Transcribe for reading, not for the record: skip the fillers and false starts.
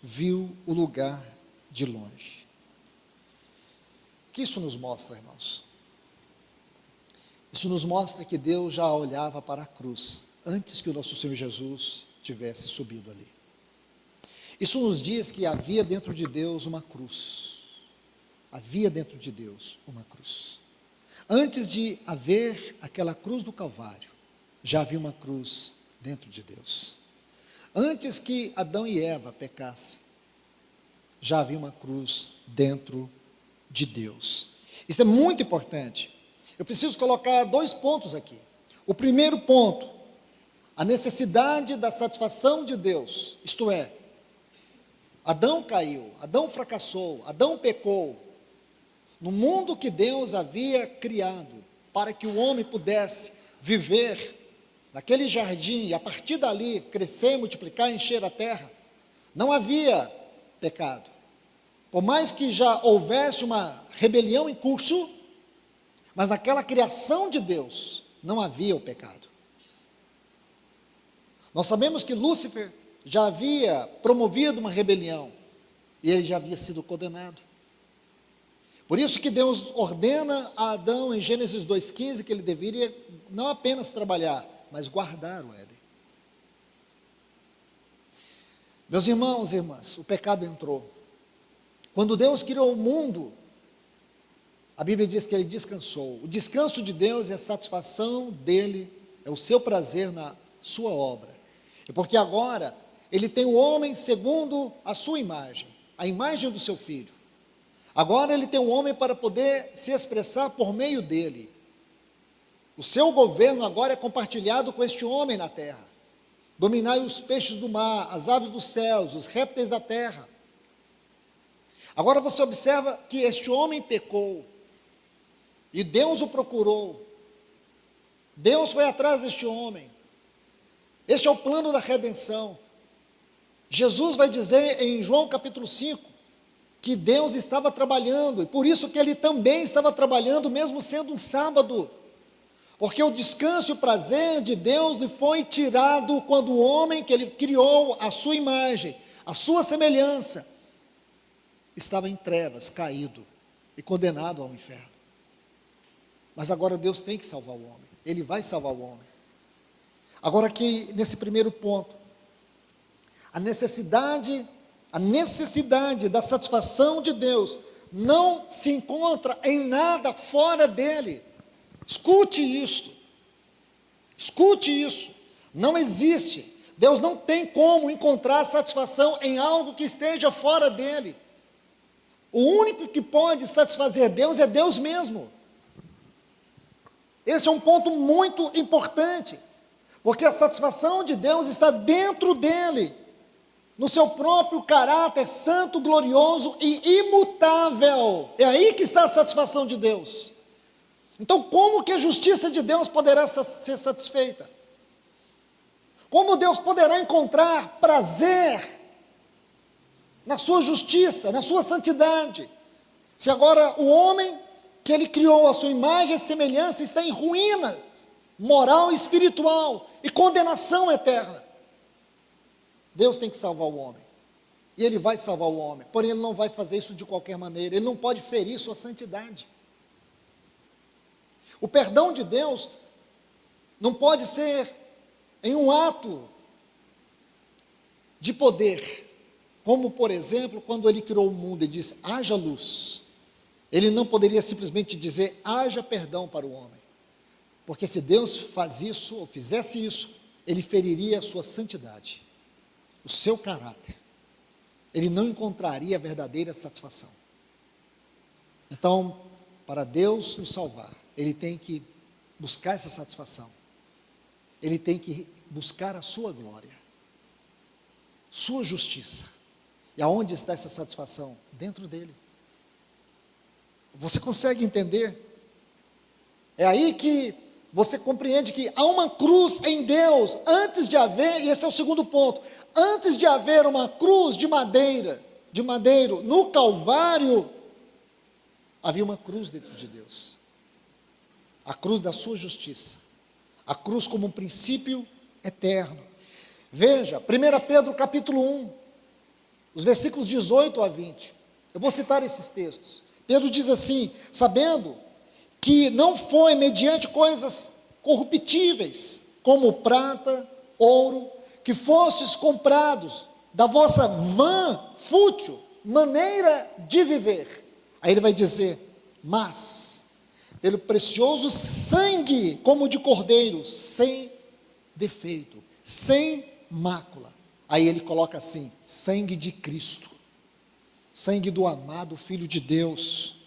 viu o lugar de longe. O que isso nos mostra, irmãos? Isso nos mostra que Deus já olhava para a cruz, antes que o nosso Senhor Jesus tivesse subido ali. Isso nos diz que havia dentro de Deus uma cruz. Havia dentro de Deus uma cruz. Antes de haver aquela cruz do Calvário, já havia uma cruz dentro de Deus. Antes que Adão e Eva pecassem, já havia uma cruz dentro de Deus. Isso é muito importante. Eu preciso colocar 2 pontos aqui. O primeiro ponto, a necessidade da satisfação de Deus, isto é, Adão caiu, Adão fracassou, Adão pecou. No mundo que Deus havia criado, para que o homem pudesse viver naquele jardim, e a partir dali crescer, multiplicar, encher a terra, não havia pecado. Por mais que já houvesse uma rebelião em curso, mas naquela criação de Deus, não havia o pecado. Nós sabemos que Lúcifer já havia promovido uma rebelião, e ele já havia sido condenado. Por isso que Deus ordena a Adão, em Gênesis 2,15, que ele deveria não apenas trabalhar, mas guardar o Éden. Meus irmãos e irmãs, o pecado entrou. Quando Deus criou o mundo, a Bíblia diz que ele descansou. O descanso de Deus é a satisfação dele, é o seu prazer na sua obra. E porque agora ele tem o homem segundo a sua imagem, a imagem do seu filho. Agora ele tem um homem para poder se expressar por meio dele. O seu governo agora é compartilhado com este homem na terra. Dominai os peixes do mar, as aves dos céus, os répteis da terra. Agora você observa que este homem pecou, e Deus o procurou. Deus foi atrás deste homem. Este é o plano da redenção. Jesus vai dizer em João capítulo 5, que Deus estava trabalhando, e por isso que ele também estava trabalhando, mesmo sendo um sábado, porque o descanso e o prazer de Deus lhe foi tirado quando o homem que ele criou, a sua imagem, a sua semelhança, estava em trevas, caído e condenado ao inferno. Mas agora Deus tem que salvar o homem, ele vai salvar o homem. Agora aqui, nesse primeiro ponto, a necessidade da satisfação de Deus não se encontra em nada fora dele. Escute isso, não existe. Deus não tem como encontrar satisfação em algo que esteja fora dele. O único que pode satisfazer Deus é Deus mesmo. Esse é um ponto muito importante, porque a satisfação de Deus está dentro dele, no seu próprio caráter santo, glorioso e imutável. É aí que está a satisfação de Deus. Então, como que a justiça de Deus poderá ser satisfeita? Como Deus poderá encontrar prazer na sua justiça, na sua santidade, se agora o homem que ele criou a sua imagem e semelhança está em ruínas moral e espiritual e condenação eterna? Deus tem que salvar o homem, e ele vai salvar o homem, porém ele não vai fazer isso de qualquer maneira, ele não pode ferir sua santidade. O perdão de Deus não pode ser em um ato de poder, como por exemplo, quando ele criou o mundo e disse, haja luz. Ele não poderia simplesmente dizer, haja perdão para o homem, porque se Deus faz isso, ou fizesse isso, ele feriria a sua santidade, o seu caráter, ele não encontraria a verdadeira satisfação. Então, para Deus nos salvar, ele tem que buscar essa satisfação, ele tem que buscar a sua glória, sua justiça. E aonde está essa satisfação? Dentro dele. Você consegue entender? É aí que você compreende que há uma cruz em Deus, antes de haver, e esse é o segundo ponto, antes de haver uma cruz de madeiro no Calvário, havia uma cruz dentro de Deus, a cruz da sua justiça, a cruz como um princípio eterno. Veja, 1 Pedro capítulo 1, os versículos 18 a 20. Eu vou citar esses textos. Pedro diz assim: sabendo que não foi mediante coisas corruptíveis, como prata, ouro, que fostes comprados da vossa vã, fútil maneira de viver. Aí ele vai dizer: mas pelo precioso sangue, como de cordeiro, sem defeito, sem mácula. Aí ele coloca assim: sangue de Cristo, sangue do amado Filho de Deus,